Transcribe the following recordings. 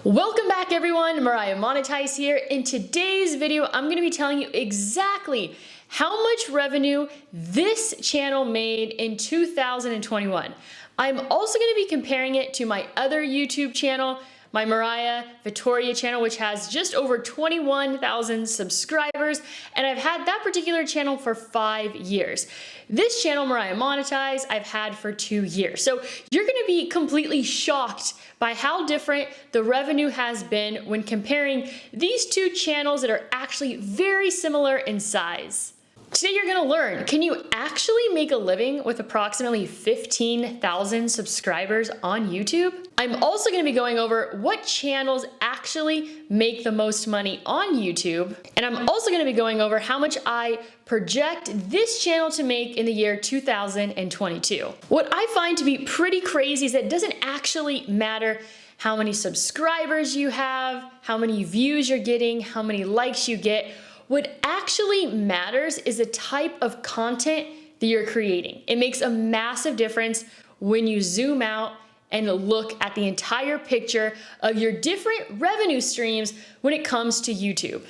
Welcome back everyone, 𝘱𝘰𝘬𝘺𝘆 here. In today's video, I'm going to be telling you exactly how much revenue this channel made in 2021. I'm also going to be comparing it to my other YouTube channel, my 𝘱𝘰𝘬𝘺𝘆 channel, which has just over 21,000 subscribers, and I've had that particular channel for 5 years. This channel, 𝘱𝘰𝘬𝘺𝘆, I've had for 2 years. So you're going to be completely shocked by how different the revenue has been when comparing these two channels that are actually very similar in size. Today you're gonna learn, can you actually make a living with approximately 15,000 subscribers on YouTube? I'm also gonna be going over what channels actually make the most money on YouTube. And I'm also gonna be going over how much I project this channel to make in the year 2022. What I find to be pretty crazy is that it doesn't actually matter how many subscribers you have, how many views you're getting, how many likes you get. What actually matters is the type of content that you're creating. It makes a massive difference when you zoom out and look at the entire picture of your different revenue streams when it comes to YouTube.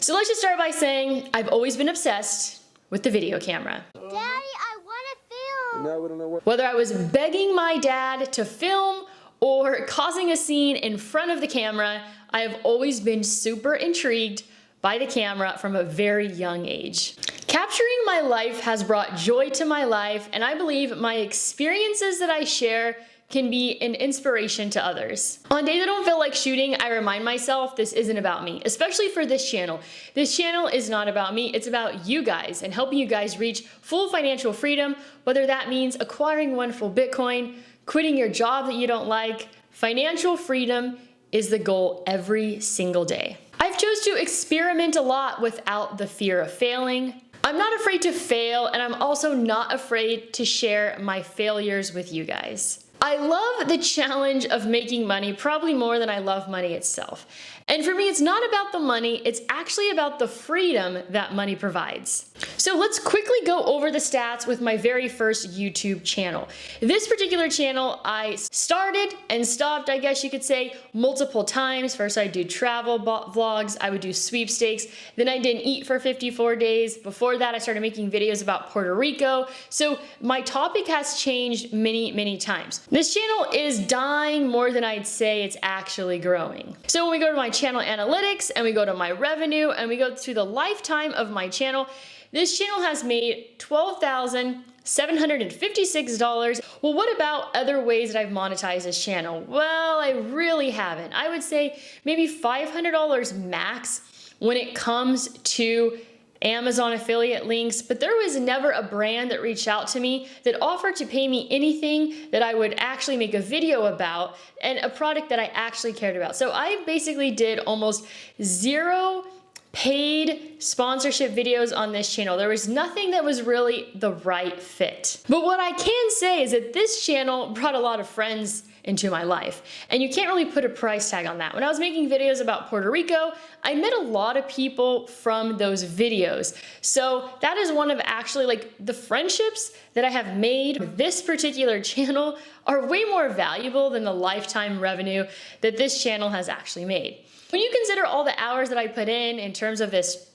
So let's just start by saying I've always been obsessed with the video camera. Daddy, I want to film. Now we don't know what. Whether I was begging my dad to film or causing a scene in front of the camera, I have always been super intrigued by the camera from a very young age. Capturing my life has brought joy to my life, and I believe my experiences that I share can be an inspiration to others. On days I don't feel like shooting, I remind myself this isn't about me, especially for this channel. This channel is not about me, it's about you guys and helping you guys reach full financial freedom, whether that means acquiring wonderful Bitcoin, quitting your job that you don't like. Financial freedom is the goal every single day. I've chose to experiment a lot without the fear of failing. I'm not afraid to fail, and I'm also not afraid to share my failures with you guys. I love the challenge of making money probably more than I love money itself. And for me, it's not about the money, it's actually about the freedom that money provides. So let's quickly go over the stats with my very first YouTube channel. This particular channel I started and stopped, I guess you could say, multiple times. First I'd do travel vlogs, I would do sweepstakes, then I didn't eat for 54 days. Before that I started making videos about Puerto Rico. So my topic has changed many times. This channel is dying more than I'd say it's actually growing. So when we go to my channel analytics and we go to my revenue and we go to the lifetime of my channel, this channel has made $12,756. Well, what about other ways that I've monetized this channel? Well, I really haven't. I would say maybe $500 max when it comes to Amazon affiliate links, but there was never a brand that reached out to me that offered to pay me anything that I would actually make a video about and a product that I actually cared about. So I basically did almost 0 paid sponsorship videos on this channel. There was nothing that was really the right fit. But what I can say is that this channel brought a lot of friends into my life, and you can't really put a price tag on that. When I was making videos about Puerto Rico, I met a lot of people from those videos. So that is one of actually like the friendships that I have made with this particular channel are way more valuable than the lifetime revenue that this channel has actually made. When you consider all the hours that I put in terms of this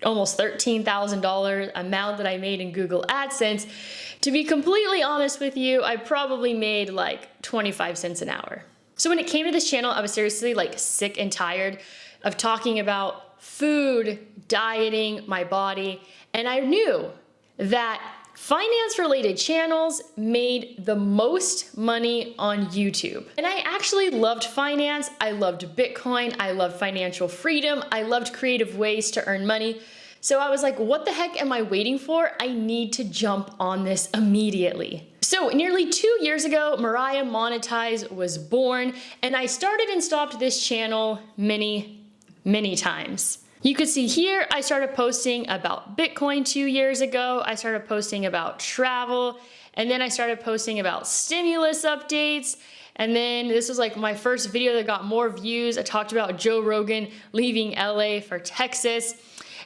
almost $13,000 amount that I made in Google AdSense, to be completely honest with you, I probably made like 25 cents an hour. So when it came to this channel, I was seriously like sick and tired of talking about food, dieting, my body, and I knew that finance-related channels made the most money on YouTube. And I actually loved finance, I loved Bitcoin, I loved financial freedom, I loved creative ways to earn money. So I was like, what the heck am I waiting for? I need to jump on this immediately. So nearly 2 years ago, 𝘱𝘰𝘬𝘺𝘆 was born, and I started and stopped this channel many times. You could see here, I started posting about Bitcoin 2 years ago. I started posting about travel, and then I started posting about stimulus updates. And then this was like my first video that got more views. I talked about Joe Rogan leaving LA for Texas.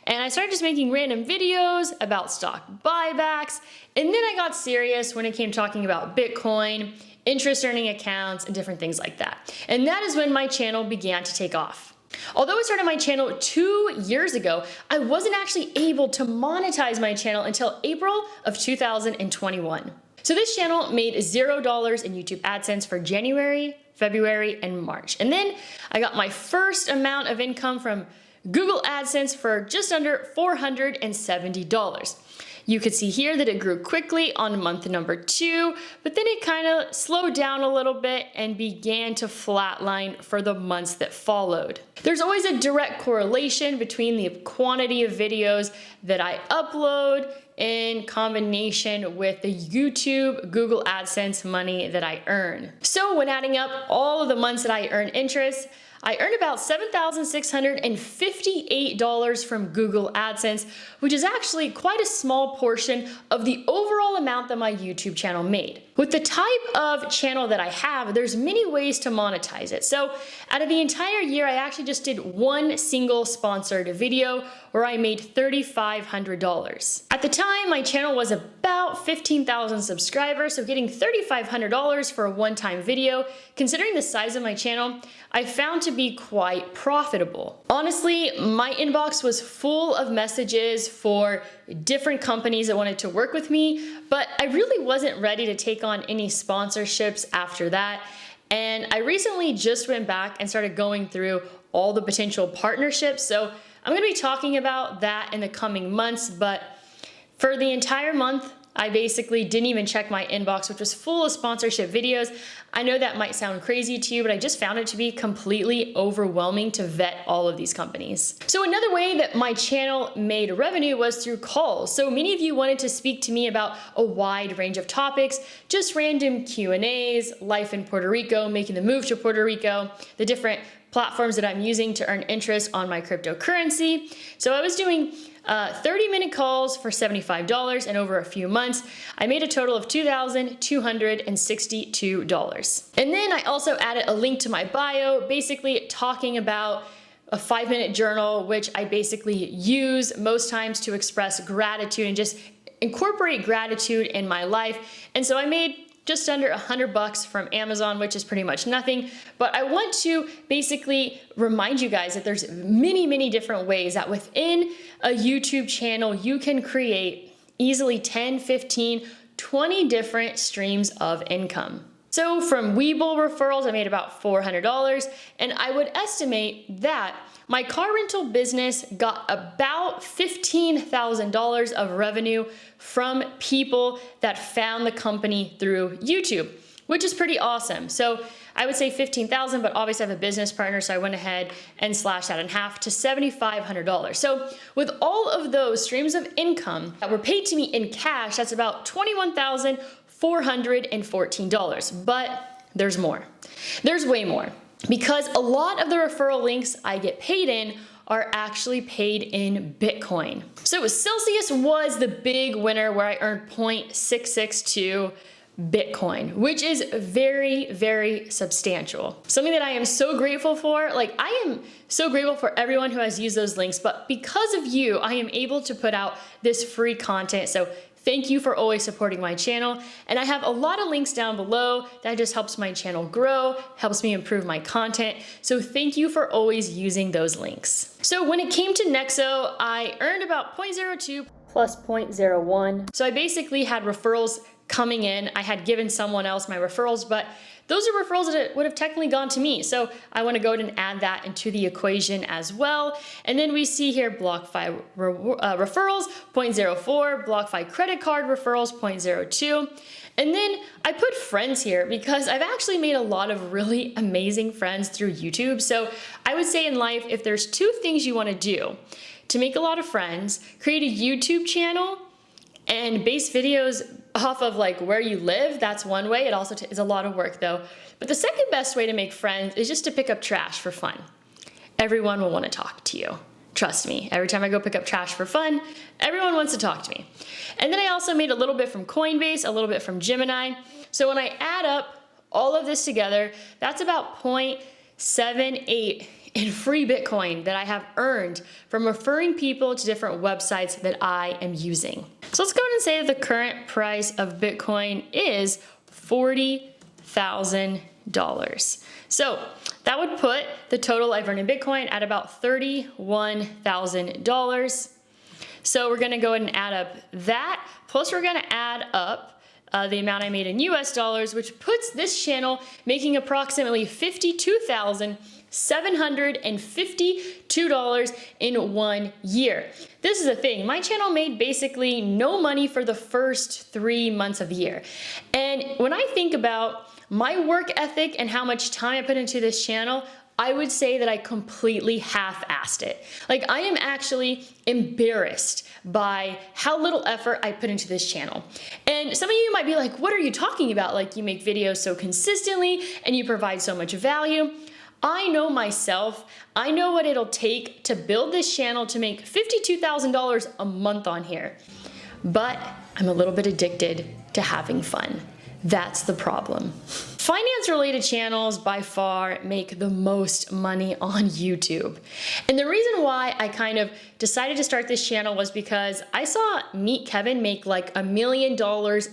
And I started just making random videos about stock buybacks. And then I got serious when it came talking about Bitcoin interest earning accounts, and different things like that. And that is when my channel began to take off. Although I started my channel 2 years ago, I wasn't actually able to monetize my channel until April of 2021. So this channel made $0 in YouTube AdSense for January, February, and March. And then I got my first amount of income from Google AdSense for just under $470. You could see here that it grew quickly on month number 2, but then it kind of slowed down a little bit and began to flatline for the months that followed. There's always a direct correlation between the quantity of videos that I upload in combination with the YouTube Google AdSense money that I earn. So when adding up all of the months that I earn interest, I earned about $7,658 from Google AdSense, which is actually quite a small portion of the overall amount that my YouTube channel made. With the type of channel that I have, there's many ways to monetize it. So out of the entire year, I actually just did one single sponsored video where I made $3,500. At the time, my channel was about 15,000 subscribers, so getting $3,500 for a one-time video, considering the size of my channel, I found to be quite profitable. Honestly, my inbox was full of messages for different companies that wanted to work with me, but I really wasn't ready to take on any sponsorships after that. And I recently just went back and started going through all the potential partnerships. So I'm gonna be talking about that in the coming months, but for the entire month, I basically didn't even check my inbox, which was full of sponsorship videos. I know that might sound crazy to you, but I just found it to be completely overwhelming to vet all of these companies. So another way that my channel made revenue was through calls. So many of you wanted to speak to me about a wide range of topics, just random Q&As, life in Puerto Rico, making the move to Puerto Rico, the different platforms that I'm using to earn interest on my cryptocurrency. So I was doing 30-minute calls for $75, and over a few months, I made a total of $2,262. And then I also added a link to my bio, basically talking about a 5-minute journal, which I basically use most times to express gratitude and just incorporate gratitude in my life. And so I made just under $100 from Amazon, which is pretty much nothing. But I want to basically remind you guys that there's many, many different ways that within a YouTube channel, you can create easily 10, 15, 20 different streams of income. So from WeBull referrals, I made about $400, and I would estimate that my car rental business got about $15,000 of revenue from people that found the company through YouTube, which is pretty awesome. So I would say 15,000, but obviously I have a business partner, so I went ahead and slashed that in half to $7,500. So with all of those streams of income that were paid to me in cash, that's about $21,414. But there's more. There's way more. Because a lot of the referral links I get paid in are actually paid in Bitcoin. So Celsius was the big winner where I earned 0.662 Bitcoin, which is very, very substantial. Something that I am so grateful for. Like, I am so grateful for everyone who has used those links, but because of you, I am able to put out this free content. So thank you for always supporting my channel. And I have a lot of links down below that just helps my channel grow, helps me improve my content. So thank you for always using those links. So when it came to Nexo, I earned about 0.02 plus 0.01. So I basically had referrals coming in. I had given someone else my referrals, but those are referrals that would have technically gone to me. So I want to go ahead and add that into the equation as well. And then we see here BlockFi referrals, 0.04, BlockFi credit card referrals, 0.02. And then I put friends here because I've actually made a lot of really amazing friends through YouTube. So I would say in life, if there's 2 things you want to do to make a lot of friends, create a YouTube channel and base videos off of like where you live. That's one way. It also is a lot of work though. But the second best way to make friends is just to pick up trash for fun. Everyone will want to talk to you. Trust me, every time I go pick up trash for fun, everyone wants to talk to me. And then I also made a little bit from Coinbase, a little bit from Gemini. So when I add up all of this together, that's about 0.78 in free Bitcoin that I have earned from referring people to different websites that I am using. So let's go ahead and say that the current price of Bitcoin is $40,000. So that would put the total I've earned in Bitcoin at about $31,000. So we're gonna go ahead and add up that, plus we're gonna add up the amount I made in US dollars, which puts this channel making approximately $52,752 in 1 year. This is the thing, my channel made basically no money for the first 3 months of the year. And when I think about my work ethic and how much time I put into this channel, I would say that I completely half-assed it. Like, I am actually embarrassed by how little effort I put into this channel. And some of you might be like, what are you talking about? Like, you make videos so consistently and you provide so much value. I know myself, I know what it'll take to build this channel to make $52,000 a month on here. But I'm a little bit addicted to having fun. That's the problem. Finance-related channels by far make the most money on YouTube. And the reason why I kind of decided to start this channel was because I saw Meet Kevin make like $1 million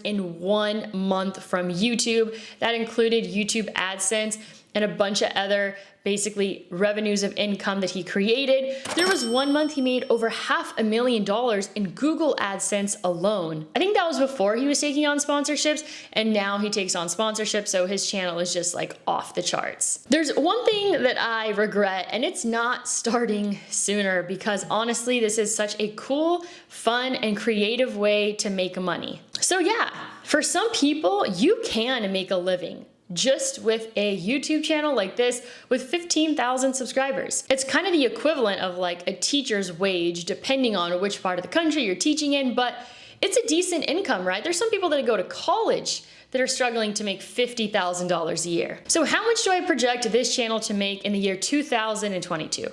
in 1 month from YouTube. That included YouTube AdSense and a bunch of other basically revenues of income that he created. There was 1 month he made over $500,000 in Google AdSense alone. I think that was before he was taking on sponsorships, and now he takes on sponsorships, so his channel is just like off the charts. There's one thing that I regret, and it's not starting sooner, because honestly, this is such a cool, fun, and creative way to make money. So yeah, for some people, you can make a living just with a YouTube channel like this with 15,000 subscribers. It's kind of the equivalent of like a teacher's wage, depending on which part of the country you're teaching in, but it's a decent income, right? There's some people that go to college that are struggling to make $50,000 a year. So how much do I project this channel to make in the year 2022?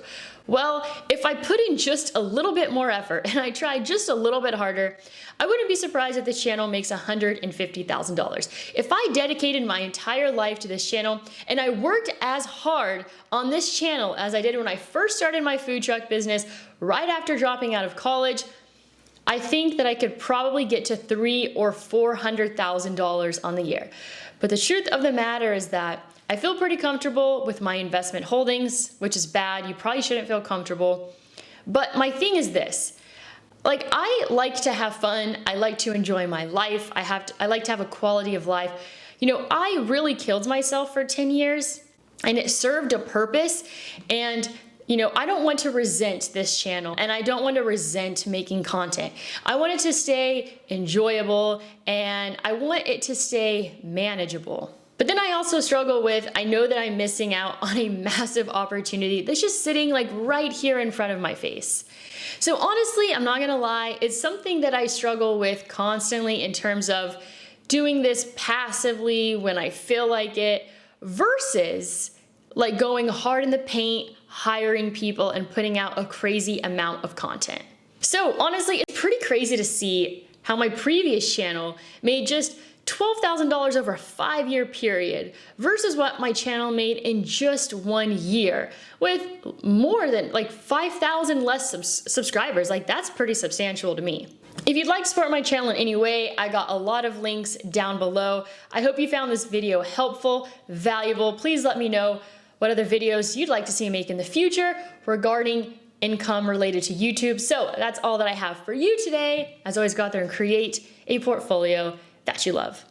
Well, if I put in just a little bit more effort and I try just a little bit harder, I wouldn't be surprised if this channel makes $150,000. If I dedicated my entire life to this channel and I worked as hard on this channel as I did when I first started my food truck business right after dropping out of college, I think that I could probably get to $300,000 or $400,000 on the year. But the truth of the matter is that I feel pretty comfortable with my investment holdings, which is bad. You probably shouldn't feel comfortable. But my thing is this. Like, I like to have fun. I like to enjoy my life. I like to have a quality of life. You know, I really killed myself for 10 years and it served a purpose. And you know, I don't want to resent this channel and I don't want to resent making content. I want it to stay enjoyable and I want it to stay manageable. But then I also struggle with, I know that I'm missing out on a massive opportunity that's just sitting like right here in front of my face. So honestly, I'm not gonna lie, it's something that I struggle with constantly in terms of doing this passively when I feel like it versus like going hard in the paint, hiring people, and putting out a crazy amount of content. So honestly, it's pretty crazy to see how my previous channel made just $12,000 over a 5-year period versus what my channel made in just 1 year with more than like 5,000 less subscribers. Like, that's pretty substantial to me. If you'd like to support my channel in any way, I got a lot of links down below. I hope you found this video helpful, valuable. Please let me know what other videos you'd like to see me make in the future regarding income related to YouTube. So that's all that I have for you today. As always, go out there and create a portfolio that you love.